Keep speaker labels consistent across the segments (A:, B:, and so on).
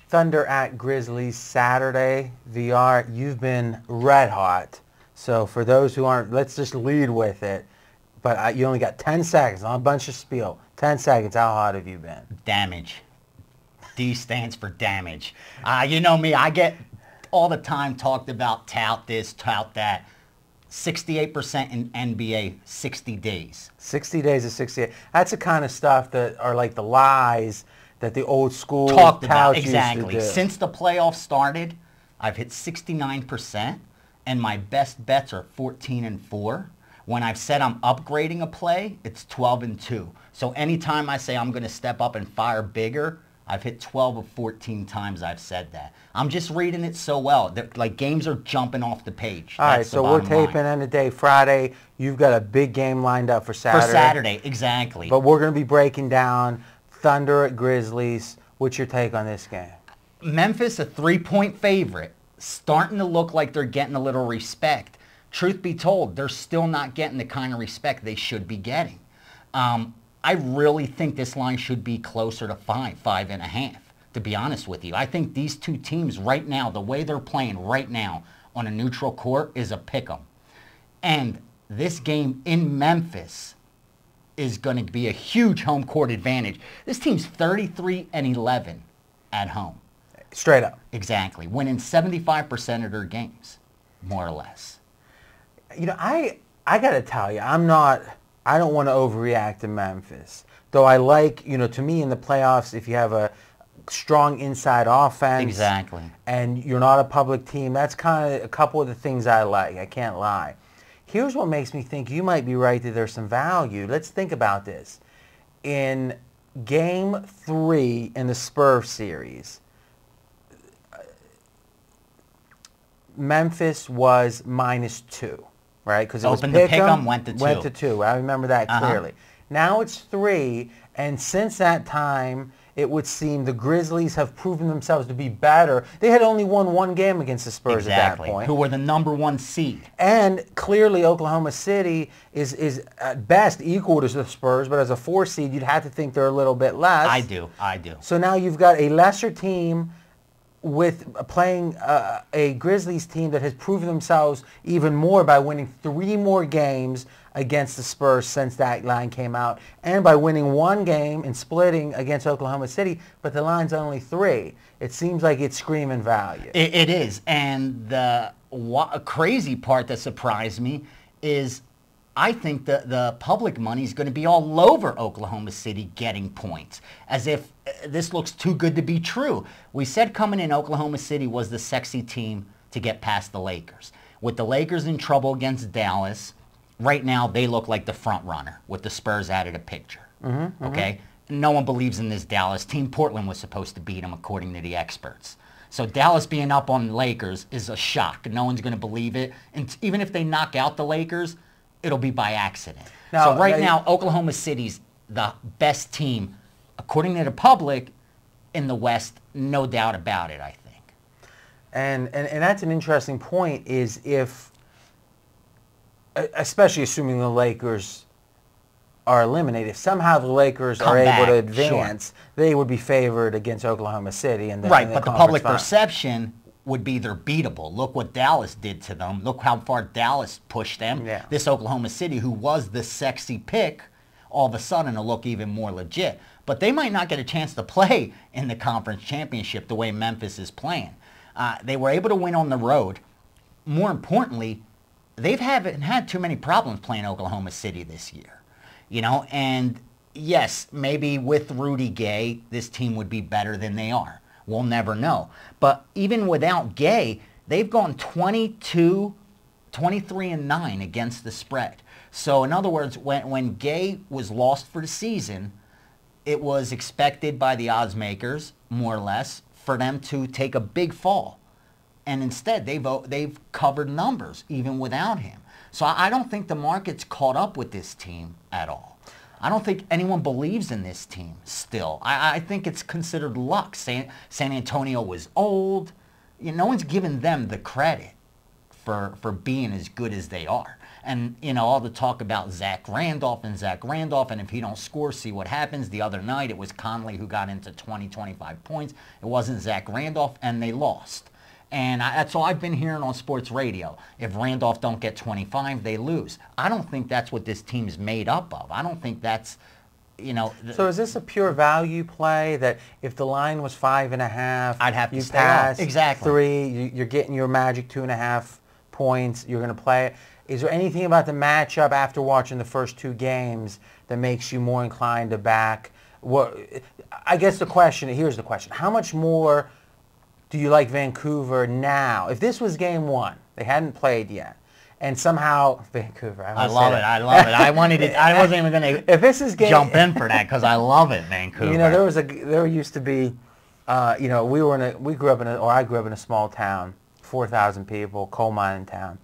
A: Thunder at Grizzlies Saturday. VR, you've been red hot. So for those who aren't, let's just lead with it. But you only got 10 seconds, not a bunch of spiel. 10 seconds, how hot have you been?
B: Damage. D stands for damage. You know me, I get all the time talked about tout this, tout that. 68% in NBA, 60 days.
A: 60 days of 68. That's the kind of stuff that are like the lies that the old school
B: talked about.
A: touts
B: Exactly.
A: used to do.
B: Since the playoffs started, I've hit 69%, and my best bets are 14-4. When I've said I'm upgrading a play, it's 12-2. So anytime I say I'm going to step up and fire bigger, I've hit 12 of 14 times I've said that. I'm just reading it so well. Like, games are jumping off the page.
A: All right, so we're taping end of day Friday. You've got a big game lined up for Saturday.
B: For Saturday, exactly.
A: But we're going to be breaking down Thunder at Grizzlies. What's your take on this game?
B: Memphis, a 3-point favorite, starting to look like they're getting a little respect. Truth be told, they're still not getting the kind of respect they should be getting. I really think this line should be closer to 5.5, to be honest with you. I think these two teams right now, the way they're playing right now on a neutral court, is a pick'em. And this game in Memphis is going to be a huge home court advantage. This team's 33-11 at home.
A: Straight up.
B: Exactly. Winning 75% of their games, more or less.
A: You know, I got to tell you, I don't want to overreact to Memphis. Though I like, you know, to me in the playoffs, if you have a strong inside offense.
B: Exactly.
A: And you're not a public team, that's kind of a couple of the things I like. I can't lie. Here's what makes me think you might be right that there's some value. Let's think about this. In Game 3 in the Spurs series, Memphis was -2. Right, because it was
B: opened to pick 'em, went to 2.
A: Went to 2. I remember that clearly. Now it's 3, and since that time, it would seem the Grizzlies have proven themselves to be better. They had only won one game against the Spurs at that point.
B: Who were the #1 seed.
A: And clearly Oklahoma City is at best equal to the Spurs, but as a 4 seed, you'd have to think they're a little bit less.
B: I do.
A: So now you've got a lesser team with playing a Grizzlies team that has proven themselves even more by winning 3 more games against the Spurs since that line came out, and by winning 1 game and splitting against Oklahoma City, but the line's only 3. It seems like it's screaming value.
B: It is, and the crazy part that surprised me is I think the public money is going to be all over Oklahoma City getting points, as if this looks too good to be true. We said coming in, Oklahoma City was the sexy team to get past the Lakers. With the Lakers in trouble against Dallas, right now they look like the front runner with the Spurs out of the picture. Okay? No one believes in this Dallas team. Portland was supposed to beat them according to the experts. So Dallas being up on the Lakers is a shock. No one's going to believe it. And even if they knock out the Lakers, it'll be by accident. Now, so right now, Oklahoma City's the best team, according to the public, in the West, no doubt about it, I think.
A: And that's an interesting point, is if, especially assuming the Lakers are eliminated, if somehow the Lakers are able to advance, they would be favored against Oklahoma City. And
B: right, but the public perception would be they're beatable. Look what Dallas did to them. Look how far Dallas pushed them.
A: Yeah.
B: This Oklahoma City, who was the sexy pick, all of a sudden will look even more legit. But they might not get a chance to play in the conference championship the way Memphis is playing. They were able to win on the road. More importantly, they haven't had too many problems playing Oklahoma City this year. You know, and yes, maybe with Rudy Gay, this team would be better than they are. We'll never know. But even without Gay, they've gone 23-9 against the spread. So in other words, when Gay was lost for the season, it was expected by the odds makers, more or less, for them to take a big fall. And instead, they've covered numbers even without him. So I don't think the market's caught up with this team at all. I don't think anyone believes in this team still. I think it's considered luck. San Antonio was old. You know, no one's given them the credit for being as good as they are. And, all the talk about Zach Randolph, and if he don't score, see what happens. The other night, it was Conley who got into 20, 25 points. It wasn't Zach Randolph, and they lost. And that's all I've been hearing on sports radio. If Randolph don't get 25, they lose. I don't think that's what this team's made up of. I don't think that's,
A: So is this a pure value play that if the line was 5.5,
B: I'd have to
A: you
B: stay
A: pass
B: off. Exactly.
A: 3, you're getting your magic 2.5 points, you're going to play it. Is there anything about the matchup after watching the first 2 games that makes you more inclined to back? I guess here's the question. How much more do you like Vancouver now? If this was game 1, they hadn't played yet, and somehow Vancouver.
B: I love it. I wanted it. I wasn't even going to.
A: If this is
B: jump in for that because I love it, Vancouver.
A: There used to be, I grew up in a small town, 4,000 people, coal mining town.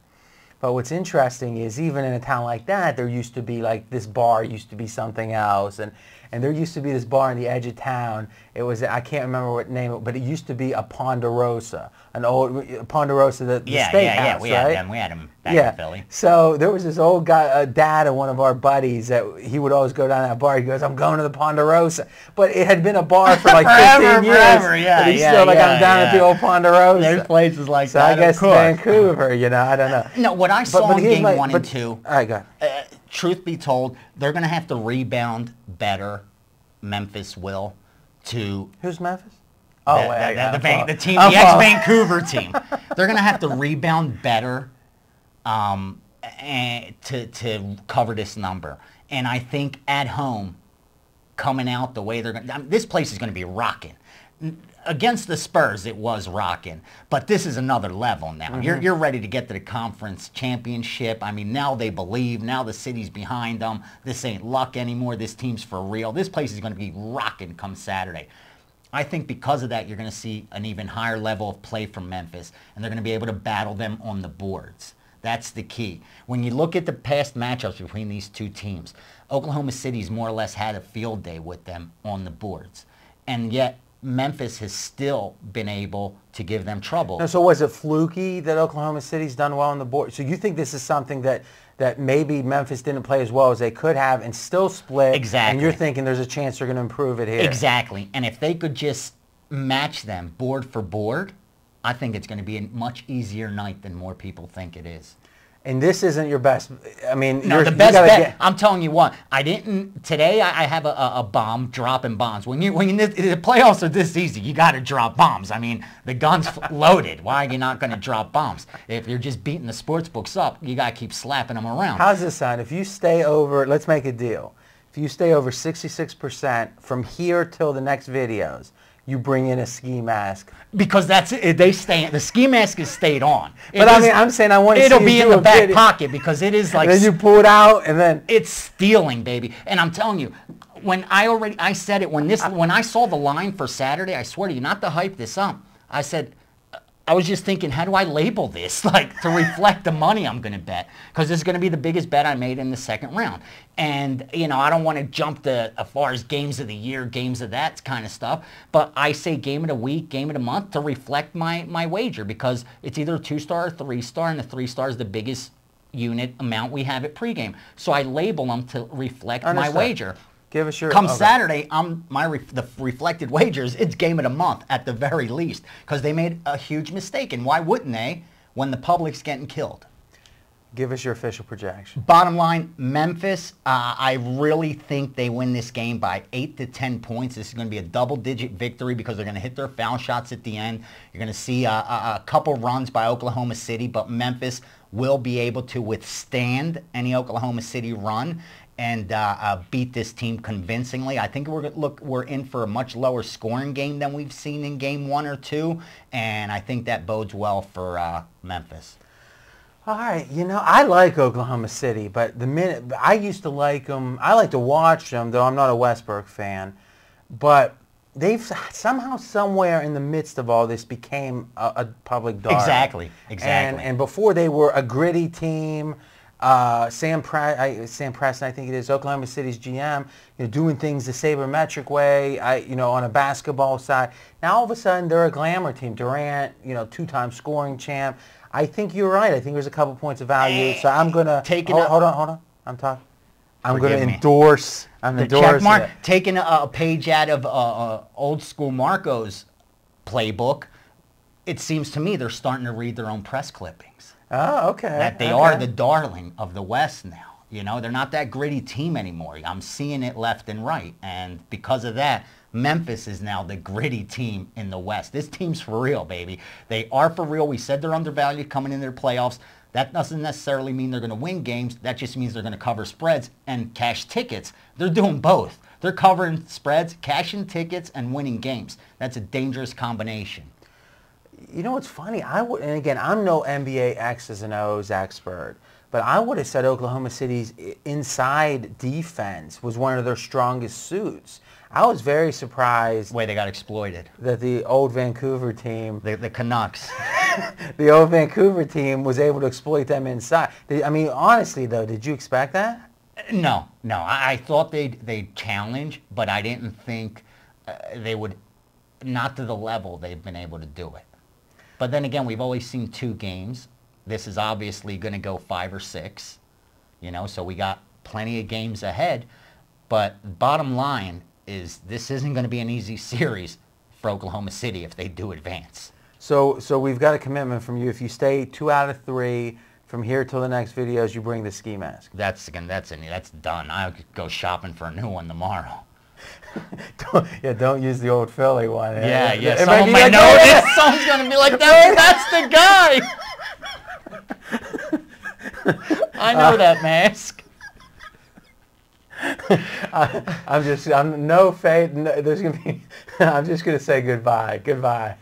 A: But what's interesting is even in a town like that, there used to be like this bar used to be something else, and there used to be this bar on the edge of town. It was, I can't remember what name, but it used to be a Ponderosa, an old Ponderosa, the steakhouse,
B: we
A: right?
B: had them back in Philly.
A: So there was this old guy, dad of one of our buddies, that he would always go down that bar. He goes, "I'm going to the Ponderosa," but it had been a bar for like 15 years. But he's still like, "I'm down at the old Ponderosa."
B: There's places like
A: so
B: that.
A: I guess Vancouver, I don't know.
B: No, what I saw in game 1 and 2.
A: All right, go ahead.
B: Truth be told, they're going to have to rebound better. Memphis will to
A: who's Memphis?
B: The team, the ex-Vancouver team. They're going to have to rebound better to cover this number. And I think at home, coming out the way they're going, this place is going to be rocking. Against the Spurs, it was rocking, but this is another level now. Mm-hmm. You're ready to get to the conference championship. I mean, now they believe. Now the city's behind them. This ain't luck anymore. This team's for real. This place is going to be rocking come Saturday. I think because of that, you're going to see an even higher level of play from Memphis, and they're going to be able to battle them on the boards. That's the key. When you look at the past matchups between these two teams, Oklahoma City's more or less had a field day with them on the boards, and yet Memphis has still been able to give them trouble.
A: No, so was it fluky that Oklahoma City's done well on the board? So you think this is something that maybe Memphis didn't play as well as they could have and still split?
B: Exactly.
A: And you're thinking there's a chance they're going to improve it here.
B: Exactly. And if they could just match them board for board, I think it's going to be a much easier night than more people think it is.
A: And this isn't your best. I mean,
B: no, the best bet. I'm telling you what. I didn't today. I have a bomb dropping bombs. When the playoffs are this easy, you got to drop bombs. I mean, the gun's loaded. Why are you not going to drop bombs? If you're just beating the sports books up, you got to keep slapping them around.
A: How's this sound? If you stay over, let's make a deal. If you stay over 66% from here till the next videos, you bring in a ski mask.
B: Because that's it. The ski mask is stayed on.
A: But I'm saying I want to see
B: it'll be in the back
A: video.
B: pocket because it is like.
A: And then you pull it out and then.
B: It's stealing, baby. And I'm telling you, when I said it, when I saw the line for Saturday, I swear to you, not to hype this up, I said, I was just thinking, how do I label this, like, to reflect the money I'm going to bet? Because this is going to be the biggest bet I made in the second round. And, I don't want to jump to as far as games of the year, games of that kind of stuff. But I say game of the week, game of the month to reflect my wager because it's either a 2-star or 3-star, and the 3-star is the biggest unit amount we have at pregame. So I label them to reflect my wager.
A: Give us your.
B: Come Saturday, the reflected wagers. It's game of the month at the very least because they made a huge mistake, and why wouldn't they when the public's getting killed?
A: Give us your official projection.
B: Bottom line, Memphis. I really think they win this game by 8 to 10 points. This is going to be a double-digit victory because they're going to hit their foul shots at the end. You're going to see a couple runs by Oklahoma City, but Memphis will be able to withstand any Oklahoma City run and beat this team convincingly. I think we're in for a much lower scoring game than we've seen in game 1 or 2, and I think that bodes well for Memphis.
A: All right, I like Oklahoma City, but I used to like them. I like to watch them, though I'm not a Westbrook fan. But they've somehow, somewhere in the midst of all this, became a public dog.
B: Exactly.
A: And before they were a gritty team. Sam Preston, I think it is, Oklahoma City's GM, doing things the sabermetric way, on a basketball side. Now all of a sudden they're a glamour team. Durant, 2-time scoring champ. I think you're right. I think there's a couple points of value. So I'm gonna hold on. I'm talking. I'm going to endorse. I'm endorsing it.
B: Taking a page out of old school Marco's playbook. It seems to me they're starting to read their own press clippings.
A: Oh, okay.
B: That they are the darling of the West now. You know, they're not that gritty team anymore. I'm seeing it left and right. And because of that, Memphis is now the gritty team in the West. This team's for real, baby. They are for real. We said they're undervalued coming in their playoffs. That doesn't necessarily mean they're going to win games. That just means they're going to cover spreads and cash tickets. They're doing both. They're covering spreads, cashing tickets, and winning games. That's a dangerous combination.
A: You know what's funny? And again, I'm no NBA X's and O's expert, but I would have said Oklahoma City's inside defense was one of their strongest suits. I was very surprised.
B: The way they got exploited.
A: That the old Vancouver team.
B: The Canucks.
A: The old Vancouver team was able to exploit them inside. I mean, honestly, though, did you expect that?
B: No. I thought they'd challenge, but I didn't think they would, not to the level they've been able to do it. But then again, we've always seen 2 games. This is obviously going to go 5 or 6, you know, so we got plenty of games ahead. But bottom line is this isn't going to be an easy series for Oklahoma City if they do advance.
A: So we've got a commitment from you. If you stay 2 out of 3 from here till the next videos, you bring the ski mask.
B: That's done. I'll go shopping for a new one tomorrow.
A: Don't use the old Philly one.
B: Yeah. Someone might know this. Someone's going to be like, that's the guy. I know that mask.
A: I'm no faith. No, there's going to be. I'm just going to say goodbye. Goodbye.